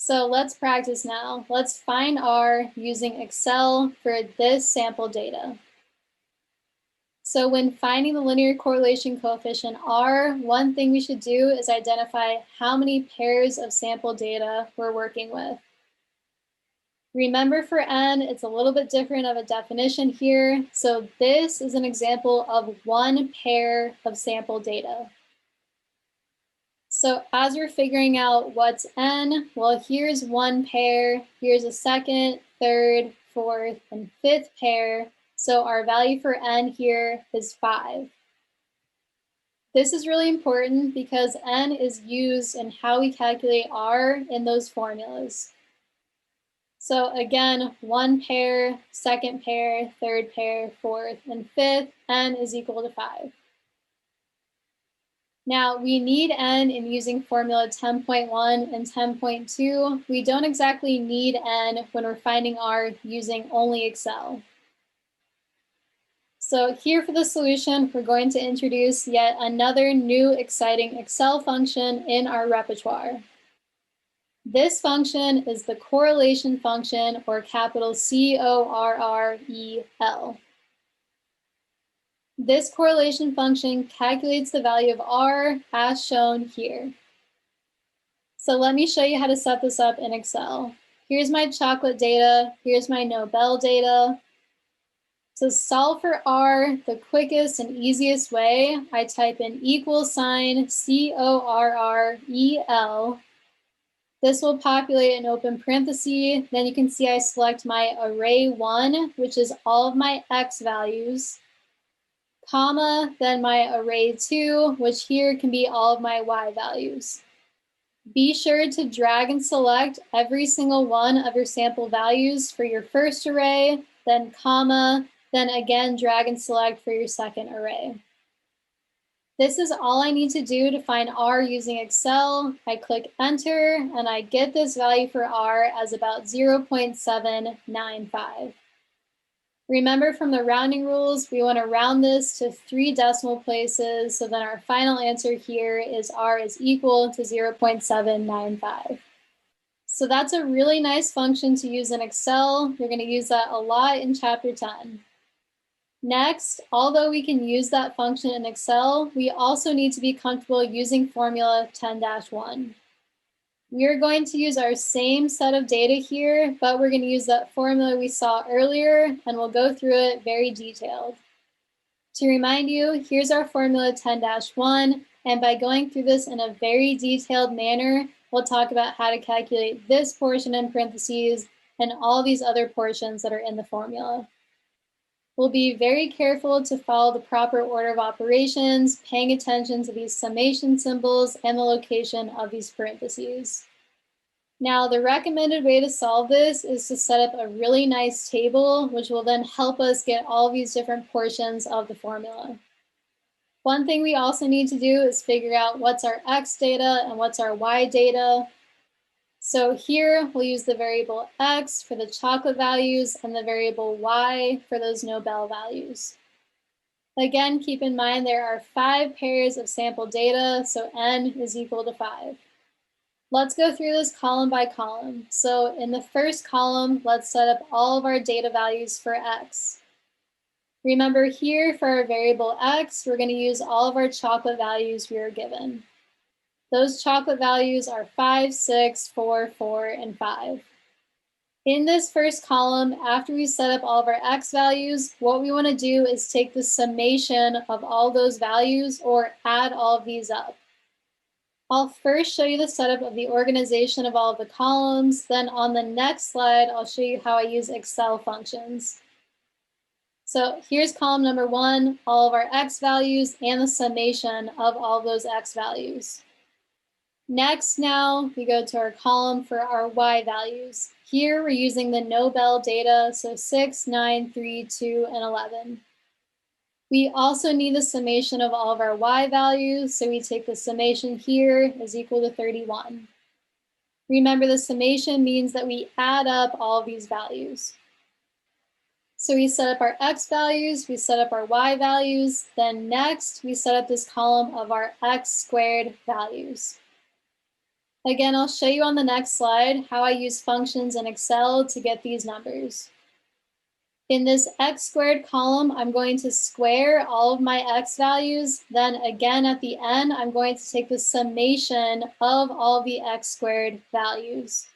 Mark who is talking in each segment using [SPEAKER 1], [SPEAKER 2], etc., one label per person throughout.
[SPEAKER 1] So let's practice now. Let's find R using Excel for this sample data. So when finding the linear correlation coefficient R, one thing we should do is identify how many pairs of sample data we're working with. Remember for N, it's a little bit different of a definition here. So this is an example of one pair of sample data. So as we're figuring out what's N, well, here's one pair, here's a second, third, fourth, and fifth pair. So our value for N here is 5. This is really important because N is used in how we calculate R in those formulas. So again, one pair, second pair, third pair, fourth, and fifth, N is equal to 5. Now, we need N in using formula 10.1 and 10.2. We don't exactly need N when we're finding R using only Excel. So here for the solution, we're going to introduce yet another new exciting Excel function in our repertoire. This function is the correlation function, or capital C-O-R-R-E-L. This correlation function calculates the value of R as shown here. So let me show you how to set this up in Excel. Here's my chocolate data, here's my Nobel data. To solve for R the quickest and easiest way, I type in =, C-O-R-R-E-L. This will populate an open parenthesis. Then you can see I select my array 1, which is all of my X values, comma, then my array 2, which here can be all of my Y values. Be sure to drag and select every single one of your sample values for your first array, then comma, then again drag and select for your second array. This is all I need to do to find R using Excel. I click enter and I get this value for R as about 0.795. Remember from the rounding rules, we want to round this to 3 decimal places, so then our final answer here is R is equal to 0.795. So that's a really nice function to use in Excel. You're going to use that a lot in Chapter 10. Next, although we can use that function in Excel, we also need to be comfortable using formula 10-1. We're going to use our same set of data here, but we're going to use that formula we saw earlier, and we'll go through it very detailed. To remind you, here's our formula 10-1, and by going through this in a very detailed manner, we'll talk about how to calculate this portion in parentheses and all these other portions that are in the formula. We'll be very careful to follow the proper order of operations, paying attention to these summation symbols and the location of these parentheses. Now, the recommended way to solve this is to set up a really nice table, which will then help us get all these different portions of the formula. One thing we also need to do is figure out what's our X data and what's our Y data. So here we'll use the variable X for the chocolate values and the variable Y for those Nobel values. Again, keep in mind there are 5 pairs of sample data, so N is equal to 5. Let's go through this column by column. So in the first column, let's set up all of our data values for X. Remember here for our variable X, we're going to use all of our chocolate values we are given. Those chocolate values are 5, 6, 4, 4, and 5. In this first column, after we set up all of our X values, what we want to do is take the summation of all those values or add all of these up. I'll first show you the setup of the organization of all of the columns, then on the next slide, I'll show you how I use Excel functions. So here's column number 1, all of our X values and the summation of all of those X values. Next, now we go to our column for our Y values. Here we're using the Nobel data, so 6, 9, 3, 2, and 11. We also need the summation of all of our Y values, so we take the summation here is equal to 31. Remember, the summation means that we add up all of these values. So we set up our X values, we set up our Y values, then next we set up this column of our X squared values. Again, I'll show you on the next slide how I use functions in Excel to get these numbers. In this x squared column, I'm going to square all of my x values. Then again, at the end, I'm going to take the summation of all the x squared values.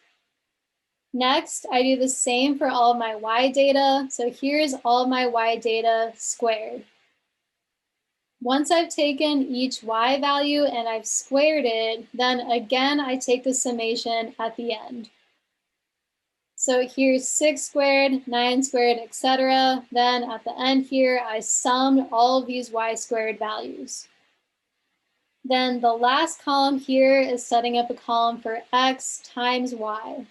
[SPEAKER 1] Next, I do the same for all of my y data. So here's all of my y data squared. Once I've taken each y value and I've squared it, then again, I take the summation at the end. So here's 6 squared, 9 squared, etc. Then at the end here, I summed all of these y squared values. Then the last column here is setting up a column for x times y.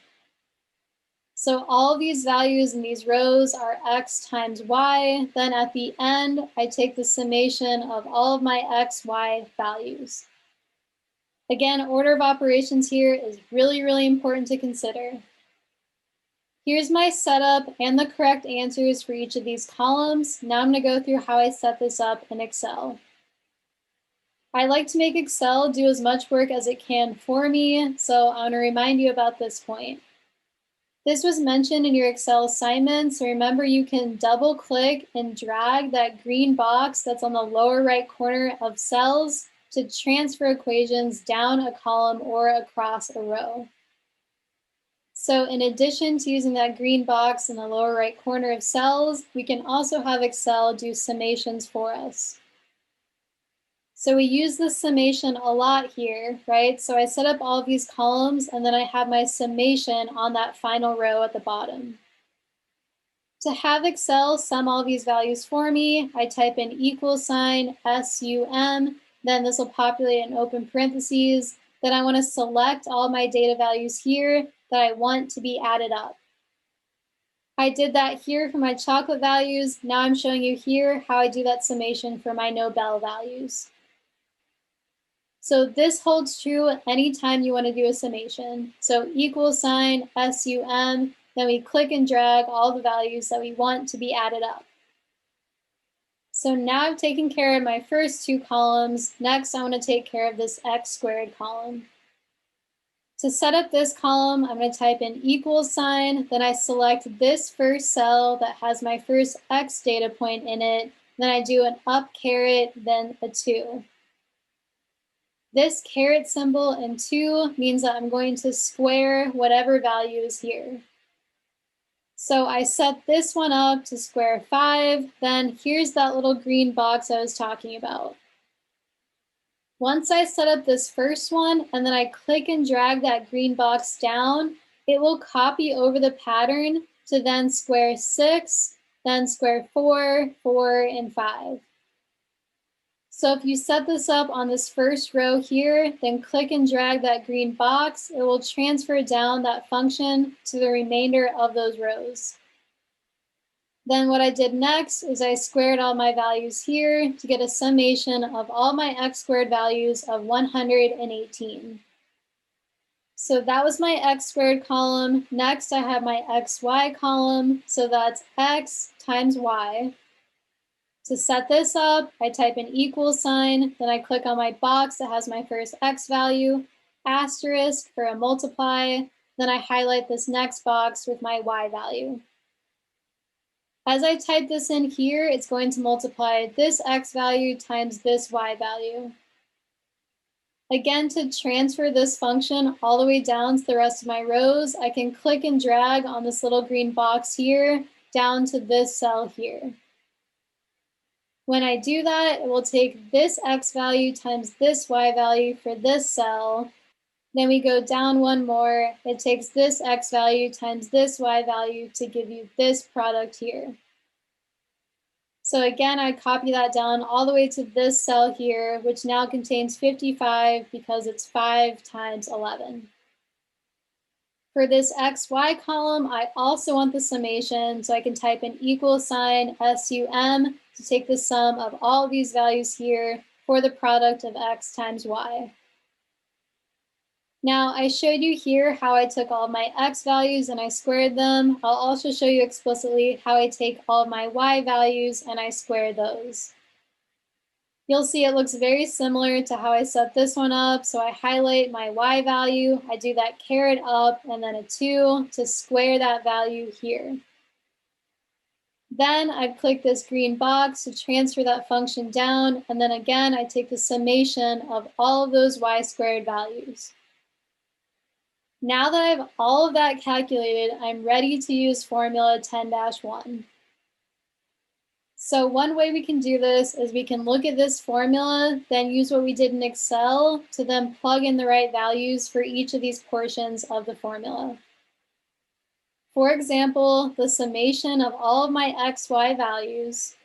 [SPEAKER 1] So all of these values in these rows are x times y. Then at the end, I take the summation of all of my x, y values. Again, order of operations here is really, really important to consider. Here's my setup and the correct answers for each of these columns. Now I'm going to go through how I set this up in Excel. I like to make Excel do as much work as it can for me, so I want to remind you about this point. This was mentioned in your Excel assignment, so remember you can double click and drag that green box that's on the lower right corner of cells to transfer equations down a column or across a row. So in addition to using that green box in the lower right corner of cells, we can also have Excel do summations for us. So we use the summation a lot here, right? So I set up all of these columns and then I have my summation on that final row at the bottom. To have Excel sum all these values for me, I type in $SUM, then this will populate in open parentheses. Then I want to select all my data values here that I want to be added up. I did that here for my chocolate values. Now I'm showing you here how I do that summation for my Nobel values. So this holds true anytime you want to do a summation. So $SUM, then we click and drag all the values that we want to be added up. So now I've taken care of my first two columns. Next, I want to take care of this x squared column. To set up this column, I'm going to type in $, then I select this first cell that has my first x data point in it, then I do an up caret, then a 2. This caret symbol and 2 means that I'm going to square whatever value is here. So I set this one up to square 5, then here's that little green box I was talking about. Once I set up this first one and then I click and drag that green box down, it will copy over the pattern to then square 6, then square 4, 4, and 5. So if you set this up on this first row here, then click and drag that green box, it will transfer down that function to the remainder of those rows. Then what I did next is I squared all my values here to get a summation of all my x squared values of 118. So that was my x squared column. Next I have my xy column, so that's x times y. To set this up, I type in $, then I click on my box that has my first x value, asterisk for a multiply, then I highlight this next box with my y value. As I type this in here, it's going to multiply this x value times this y value. Again, to transfer this function all the way down to the rest of my rows, I can click and drag on this little green box here down to this cell here. When I do that, it will take this x value times this y value for this cell. Then we go down one more. It takes this x value times this y value to give you this product here. So again, I copy that down all the way to this cell here, which now contains 55 because it's 5 times 11. For this XY column, I also want the summation, so I can type in $SUM to take the sum of all of these values here for the product of x times y. Now, I showed you here how I took all of my x values and I squared them. I'll also show you explicitly how I take all of my y values and I square those. You'll see it looks very similar to how I set this one up. So I highlight my y value, I do that caret up, and then a 2 to square that value here. Then I've clicked this green box to transfer that function down, and then again I take the summation of all of those y squared values. Now that I have all of that calculated, I'm ready to use formula 10-1. So one way we can do this is we can look at this formula, then use what we did in Excel to then plug in the right values for each of these portions of the formula. For example, the summation of all of my x, y values.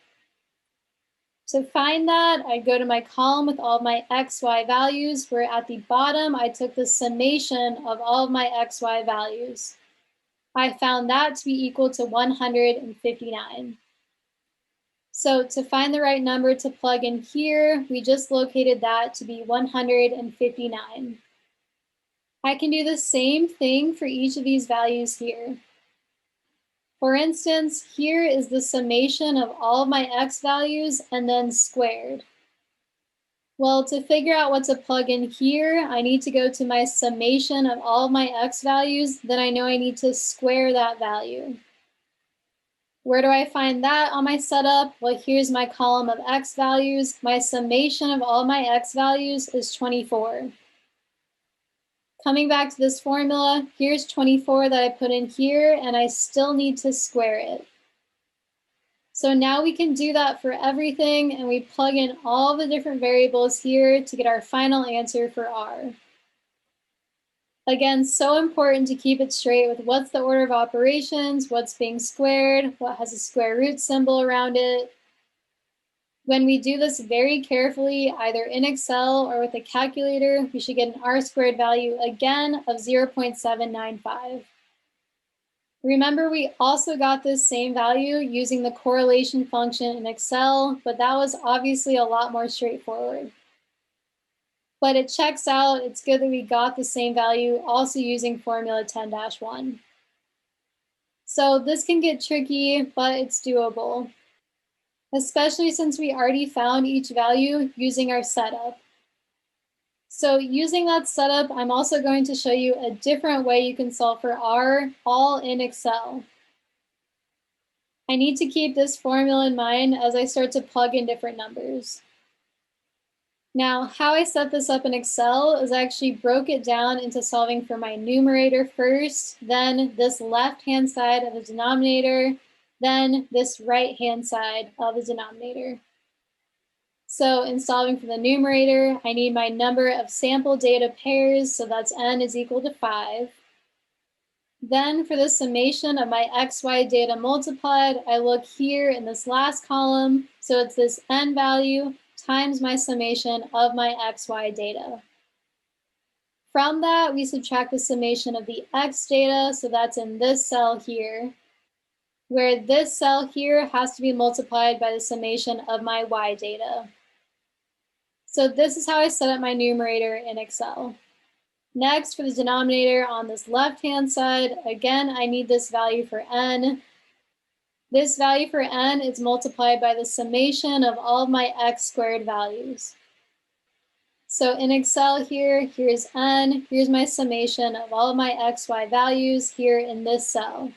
[SPEAKER 1] To find that, I go to my column with all of my x, y values, where at the bottom I took the summation of all of my x, y values. I found that to be equal to 159. So to find the right number to plug in here, we just located that to be 159. I can do the same thing for each of these values here. For instance, here is the summation of all of my x values and then squared. Well, to figure out what to plug in here, I need to go to my summation of all of my x values, then I know I need to square that value. Where do I find that on my setup? Well, here's my column of x values. My summation of all my x values is 24. Coming back to this formula, here's 24 that I put in here, and I still need to square it. So now we can do that for everything, and we plug in all the different variables here to get our final answer for R. Again, so important to keep it straight with what's the order of operations, what's being squared, what has a square root symbol around it. When we do this very carefully, either in Excel or with a calculator, we should get an R squared value again of 0.795. Remember, we also got this same value using the correlation function in Excel, but that was obviously a lot more straightforward. But it checks out. It's good that we got the same value also using formula 10-1. So this can get tricky, but it's doable, especially since we already found each value using our setup. So using that setup, I'm also going to show you a different way you can solve for R, all in Excel. I need to keep this formula in mind as I start to plug in different numbers. Now, how I set this up in Excel is I actually broke it down into solving for my numerator first, then this left-hand side of the denominator, then this right-hand side of the denominator. So in solving for the numerator, I need my number of sample data pairs, so that's n is equal to 5. Then for the summation of my XY data multiplied, I look here in this last column, so it's this n value times my summation of my XY data. From that, we subtract the summation of the X data, so that's in this cell here, where this cell here has to be multiplied by the summation of my Y data. So this is how I set up my numerator in Excel. Next, for the denominator on this left-hand side, again, I need this value for n. This value for n is multiplied by the summation of all of my x squared values. So in Excel here, here's n, here's my summation of all of my x, y values here in this cell.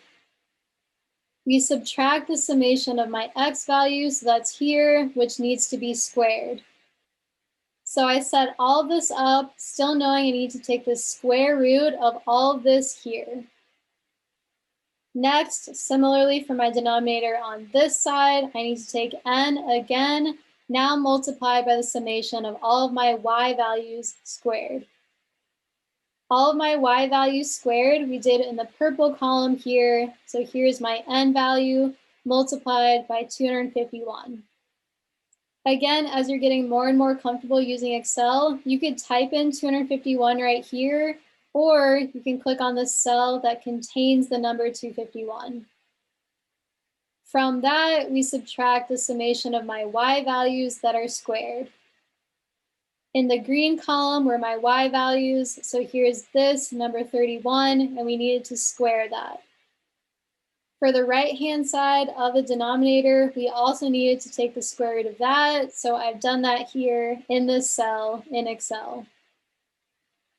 [SPEAKER 1] We subtract the summation of my x values, so that's here, which needs to be squared. So I set all of this up, still knowing I need to take the square root of all of this here. Next, similarly for my denominator on this side, I need to take n again, now multiplied by the summation of all of my y values squared. All of my y values squared we did in the purple column here, so here's my n value multiplied by 251. Again, as you're getting more and more comfortable using Excel, you could type in 251 right here, or you can click on the cell that contains the number 251. From that, we subtract the summation of my y values that are squared. In the green column were my y values, so here's this, number 31, and we needed to square that. For the right-hand side of the denominator, we also needed to take the square root of that, so I've done that here in this cell in Excel.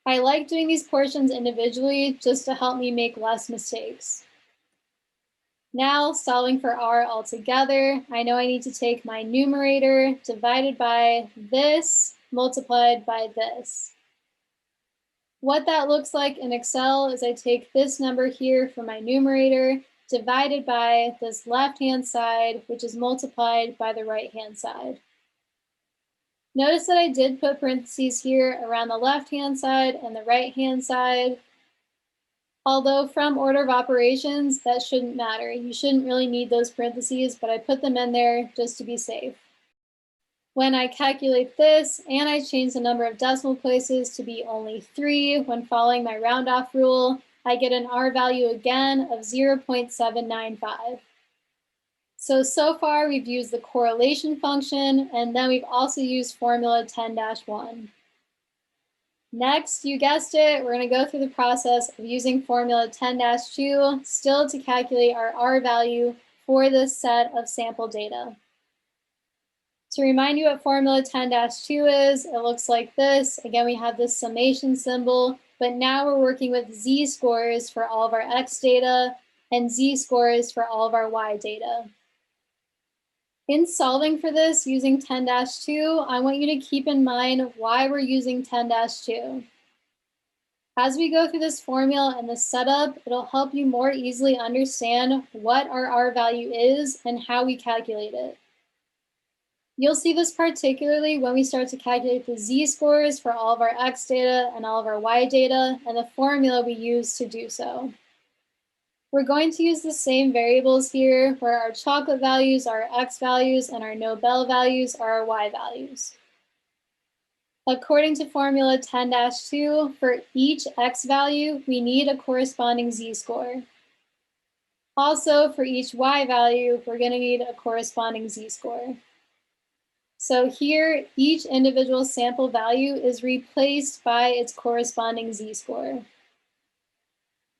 [SPEAKER 1] I like doing these portions individually just to help me make less mistakes. Now, solving for r altogether, I know I need to take my numerator divided by this multiplied by this. What that looks like in Excel is I take this number here for my numerator divided by this left-hand side, which is multiplied by the right-hand side. Notice that I did put parentheses here around the left-hand side and the right-hand side. Although from order of operations, that shouldn't matter. You shouldn't really need those parentheses, but I put them in there just to be safe. When I calculate this and I change the number of decimal places to be only 3 when following my round off rule, I get an R value again of 0.795. So far we've used the correlation function, and then we've also used formula 10-1. Next, you guessed it, we're going to go through the process of using formula 10-2 still to calculate our R value for this set of sample data. To remind you what formula 10-2 is, it looks like this. Again, we have this summation symbol, but now we're working with z-scores for all of our x data and z-scores for all of our y data. In solving for this using 10-2, I want you to keep in mind why we're using 10-2. As we go through this formula and the setup, it'll help you more easily understand what our R value is and how we calculate it. You'll see this particularly when we start to calculate the z-scores for all of our x data and all of our y data and the formula we use to do so. We're going to use the same variables here where our chocolate values are our x values and our Nobel values are our y values. According to formula 10-2, for each x value, we need a corresponding z-score. Also, for each y value, we're going to need a corresponding z-score. So here, each individual sample value is replaced by its corresponding z-score.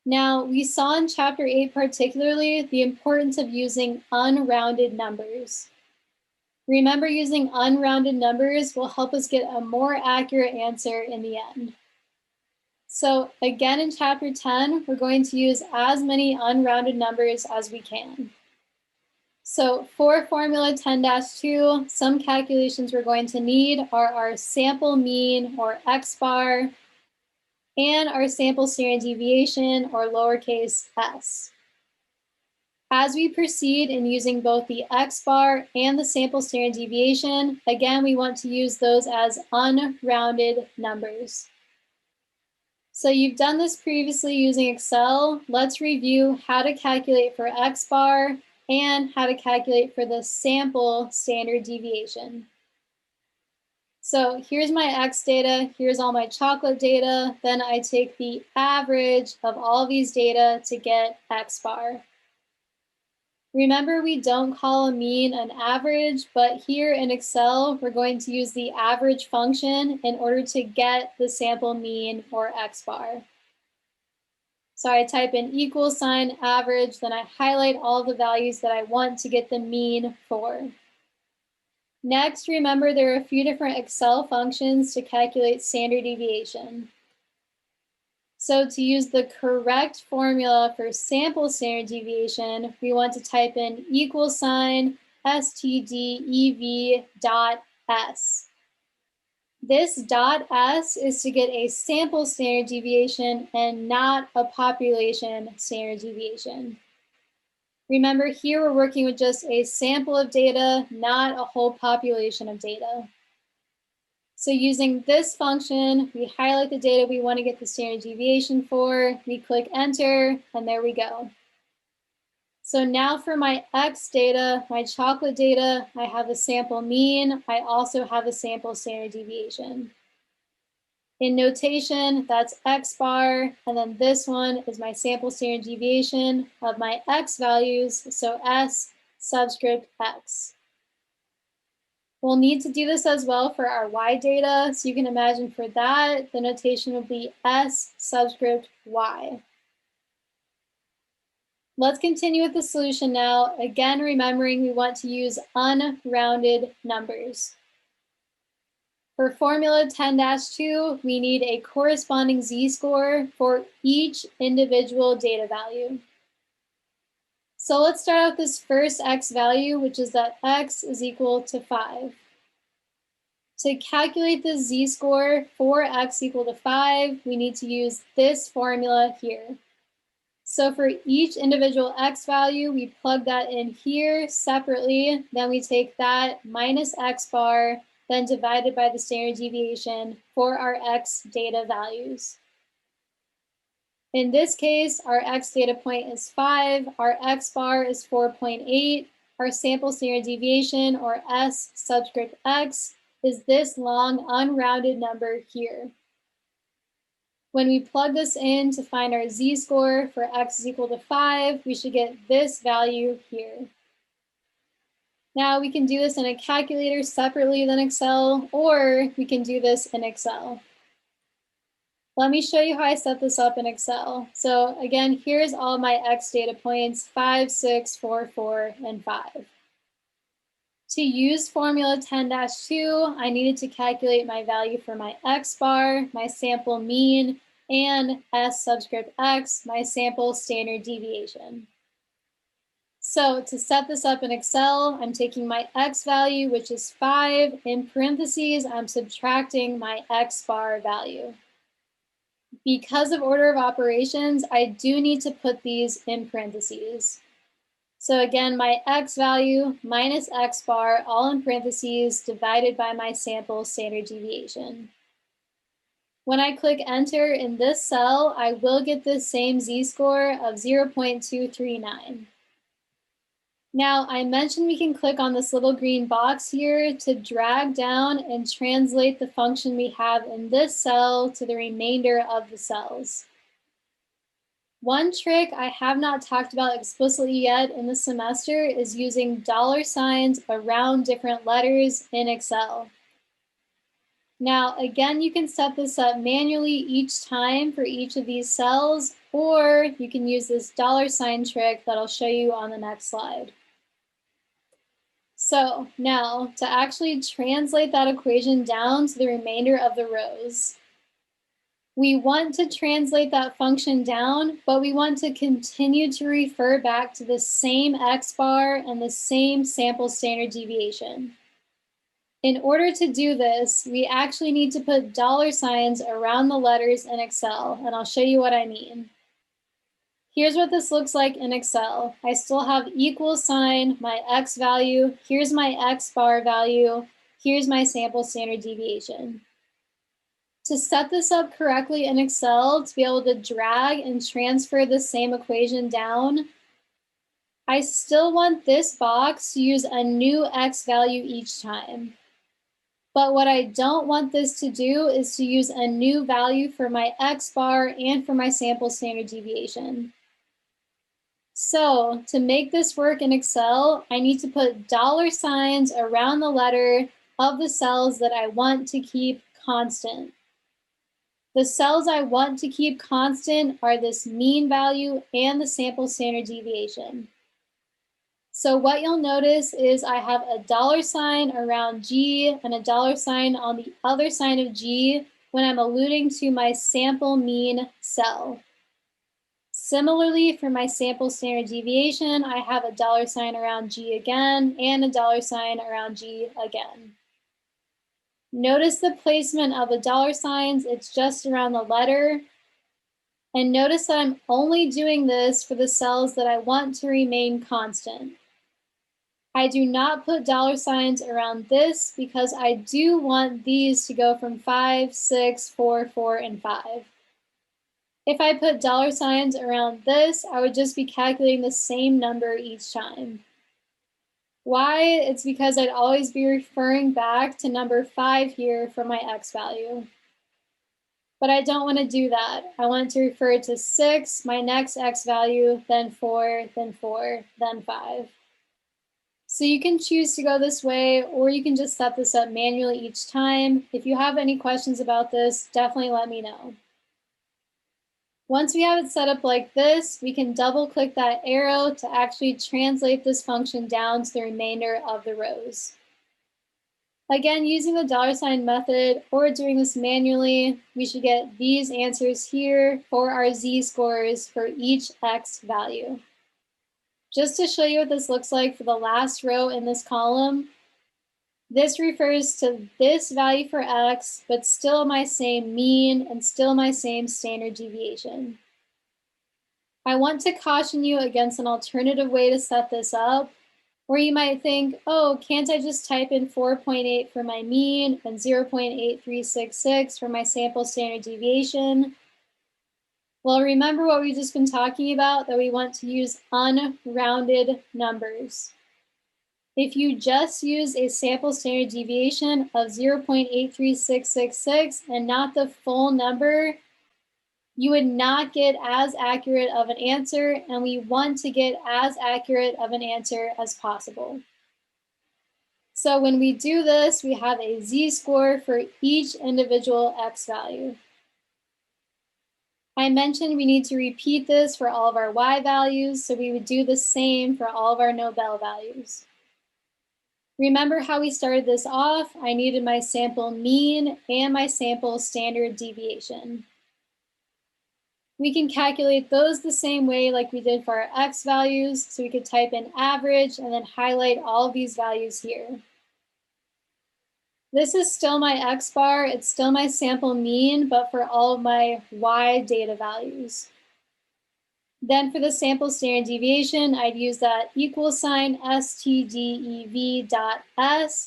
[SPEAKER 1] Now, we saw in Chapter 8 particularly the importance of using unrounded numbers. Remember, using unrounded numbers will help us get a more accurate answer in the end. So again, in Chapter 10, we're going to use as many unrounded numbers as we can. So for formula 10-2, some calculations we're going to need are our sample mean, or x bar, and our sample standard deviation, or lowercase s. As we proceed in using both the x bar and the sample standard deviation, again, we want to use those as unrounded numbers. So you've done this previously using Excel. Let's review how to calculate for x bar and how to calculate for the sample standard deviation. So here's my X data, here's all my chocolate data, then I take the average of all of these data to get X bar. Remember, we don't call a mean an average, but here in Excel, we're going to use the average function in order to get the sample mean, or X bar. So I type in =, average, then I highlight all the values that I want to get the mean for. Next, remember there are a few different Excel functions to calculate standard deviation. So to use the correct formula for sample standard deviation, we want to type in =stdev.s. This .s is to get a sample standard deviation and not a population standard deviation. Remember, here we're working with just a sample of data, not a whole population of data. So using this function, we highlight the data we want to get the standard deviation for, we click enter, and there we go. So now for my X data, my chocolate data, I have a sample mean. I also have a sample standard deviation. In notation, that's X bar, and then this one is my sample standard deviation of my X values, so S subscript X. We'll need to do this as well for our Y data, so you can imagine for that, the notation will be S subscript Y. Let's continue with the solution now. Again, remembering we want to use unrounded numbers. For formula 10-2, we need a corresponding z-score for each individual data value. So let's start out with this first x value, which is that x is equal to 5. To calculate the z-score for x equal to 5, we need to use this formula here. So for each individual x value, we plug that in here separately. Then we take that minus x bar, then divided by the standard deviation for our x data values. In this case, our x data point is 5, our x bar is 4.8, our sample standard deviation, or S subscript x, is this long unrounded number here. When we plug this in to find our z-score for x is equal to 5, we should get this value here. Now we can do this in a calculator separately than Excel, or we can do this in Excel. Let me show you how I set this up in Excel. So again, here's all my x data points, 5, 6, 4, 4, and 5. To use formula 10-2, I needed to calculate my value for my x bar, my sample mean, and S subscript x, my sample standard deviation. So to set this up in Excel, I'm taking my x value, which is 5, in parentheses, I'm subtracting my x bar value. Because of order of operations, I do need to put these in parentheses. So again, my x value minus x bar, all in parentheses, divided by my sample standard deviation. When I click enter in this cell, I will get this same z-score of 0.239. Now, I mentioned we can click on this little green box here to drag down and translate the function we have in this cell to the remainder of the cells. One trick I have not talked about explicitly yet in the semester is using $ around different letters in Excel. Now, again, you can set this up manually each time for each of these cells, or you can use this $ trick that I'll show you on the next slide. So now, to actually translate that equation down to the remainder of the rows, we want to translate that function down, but we want to continue to refer back to the same x bar and the same sample standard deviation. In order to do this, we actually need to put $ around the letters in Excel, and I'll show you what I mean. Here's what this looks like in Excel. I still have equal sign, my x value, here's my x bar value, here's my sample standard deviation. To set this up correctly in Excel, to be able to drag and transfer the same equation down, I still want this box to use a new x value each time. But what I don't want this to do is to use a new value for my x bar and for my sample standard deviation. So to make this work in Excel, I need to put $ around the letter of the cells that I want to keep constant. The cells I want to keep constant are this mean value and the sample standard deviation. So what you'll notice is I have a $ around G and a $ on the other side of G when I'm alluding to my sample mean cell. Similarly, for my sample standard deviation, I have a $ around G again and a $ around G again. Notice the placement of the $, it's just around the letter. And notice that I'm only doing this for the cells that I want to remain constant. I do not put $ around this because I do want these to go from 5, 6, 4, 4, and 5. If I put $ around this, I would just be calculating the same number each time. Why? It's because I'd always be referring back to number 5 here for my x value. But I don't want to do that. I want to refer to 6, my next x value, then 4, then 4, then 5. So you can choose to go this way, or you can just set this up manually each time. If you have any questions about this, definitely let me know. Once we have it set up like this, we can double click that arrow to actually translate this function down to the remainder of the rows. Again, using the $ method or doing this manually, we should get these answers here for our z-scores for each x value. Just to show you what this looks like for the last row in this column, this refers to this value for x, but still my same mean and still my same standard deviation. I want to caution you against an alternative way to set this up, where you might think, oh, can't I just type in 4.8 for my mean and 0.8366 for my sample standard deviation? Well, remember what we've just been talking about, that we want to use unrounded numbers. If you just use a sample standard deviation of 0.83666 and not the full number, you would not get as accurate of an answer, and we want to get as accurate of an answer as possible. So when we do this, we have a z-score for each individual x value. I mentioned we need to repeat this for all of our y values, so we would do the same for all of our Nobel values. Remember how we started this off? I needed my sample mean and my sample standard deviation. We can calculate those the same way like we did for our x values, so we could type in average and then highlight all of these values here. This is still my x bar, it's still my sample mean, but for all of my y data values. Then for the sample standard deviation, I'd use that equal sign stdev.s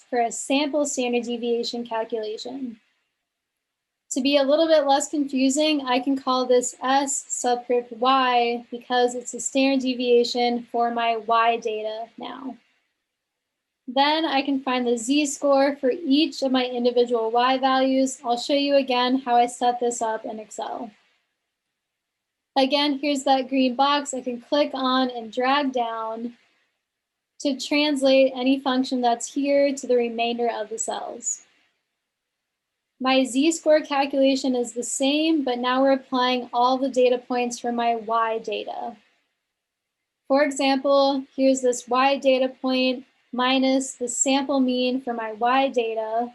[SPEAKER 1] for a sample standard deviation calculation. To be a little bit less confusing, I can call this S subscript y because it's a standard deviation for my y data now. Then I can find the z-score for each of my individual y values. I'll show you again how I set this up in Excel. Again, here's that green box I can click on and drag down to translate any function that's here to the remainder of the cells. My z-score calculation is the same, but now we're applying all the data points for my y data. For example, here's this y data point minus the sample mean for my y data.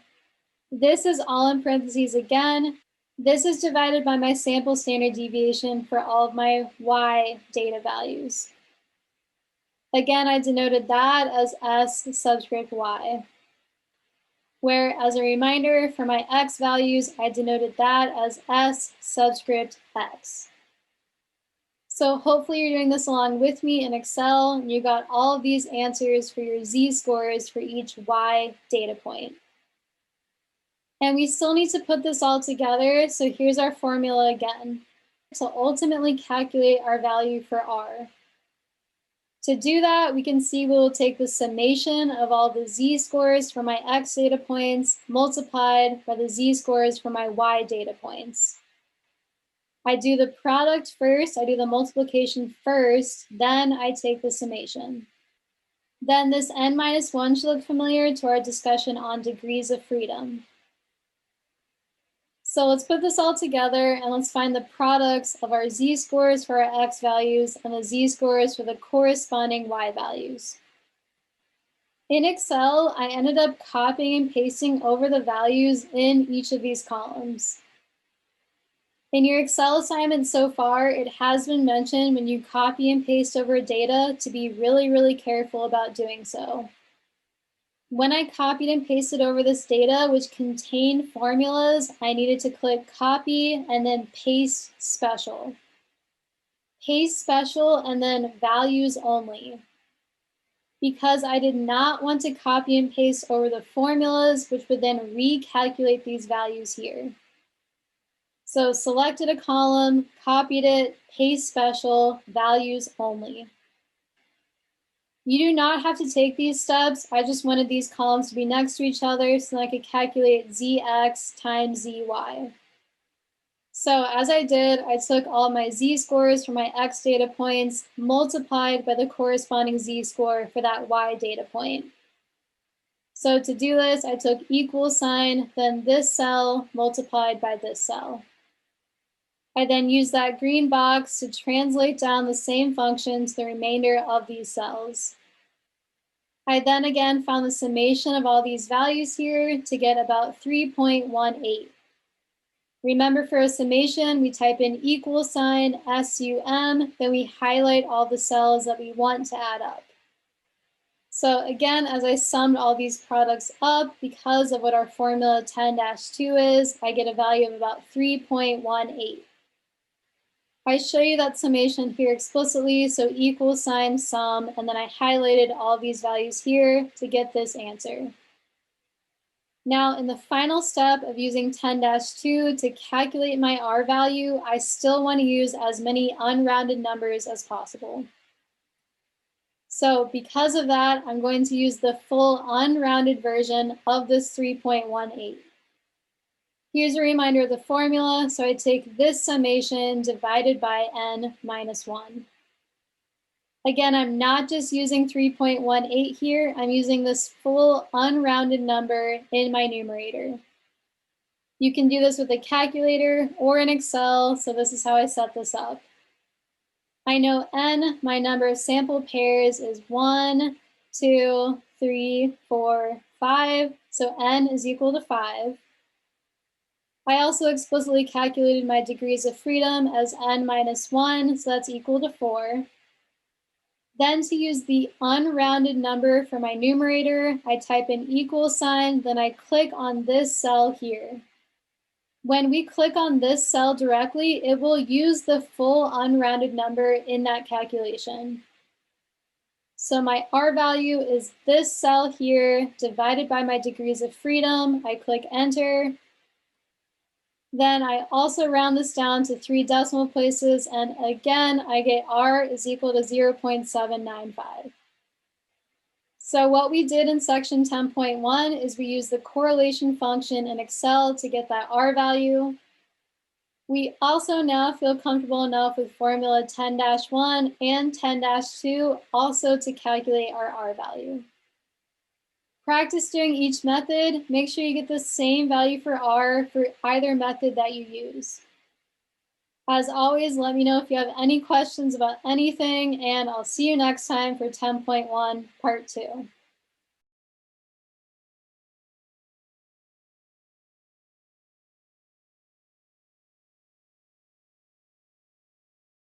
[SPEAKER 1] This is all in parentheses again. This is divided by my sample standard deviation for all of my y data values. Again, I denoted that as S subscript y. Where, as a reminder, for my x values, I denoted that as S subscript x. So hopefully you're doing this along with me in Excel, and you got all of these answers for your z-scores for each y data point. And we still need to put this all together, so here's our formula again, to ultimately calculate our value for R. To do that, we can see we'll take the summation of all the z-scores for my x data points multiplied by the z-scores for my y data points. I do the product first, I do the multiplication first, then I take the summation. Then this n-1 should look familiar to our discussion on degrees of freedom. So let's put this all together and let's find the products of our z-scores for our x values and the z-scores for the corresponding y values. In Excel, I ended up copying and pasting over the values in each of these columns. In your Excel assignment so far, it has been mentioned when you copy and paste over data to be really careful about doing so. When I copied and pasted over this data, which contained formulas, I needed to click copy and then paste special. Paste special and then values only. Because I did not want to copy and paste over the formulas, which would then recalculate these values here. So selected a column, copied it, paste special, values only. You do not have to take these steps. I just wanted these columns to be next to each other so that I could calculate zx times zy. So as I did, I took all my z-scores for my x data points multiplied by the corresponding z-score for that y data point. So to do this, I took equal sign, then this cell multiplied by this cell. I then use that green box to translate down the same function to the remainder of these cells. I then again found the summation of all these values here to get about 3.18. Remember, for a summation, we type in equal sign SUM, then we highlight all the cells that we want to add up. So again, as I summed all these products up, because of what our formula 10-2 is, I get a value of about 3.18. I show you that summation here explicitly, so equal sign sum, and then I highlighted all these values here to get this answer. Now, in the final step of using 10-2 to calculate my R value, I still want to use as many unrounded numbers as possible. So because of that, I'm going to use the full unrounded version of this 3.18. Here's a reminder of the formula. So I take this summation divided by n minus 1. Again, I'm not just using 3.18 here. I'm using this full unrounded number in my numerator. You can do this with a calculator or in Excel. So this is how I set this up. I know n, my number of sample pairs, is 1, 2, 3, 4, 5. So n is equal to 5. I also explicitly calculated my degrees of freedom as n minus 1, so that's equal to 4. Then to use the unrounded number for my numerator, I type in equal sign, then I click on this cell here. When we click on this cell directly, it will use the full unrounded number in that calculation. So my R value is this cell here divided by my degrees of freedom. I click enter. Then I also round this down to 3 decimal places, and again, I get R is equal to 0.795. So what we did in section 10.1 is we used the correlation function in Excel to get that R value. We also now feel comfortable enough with formula 10-1 and 10-2 also to calculate our R value. Practice doing each method. Make sure you get the same value for R for either method that you use. As always, let me know if you have any questions about anything, and I'll see you next time for 10.1 Part 2.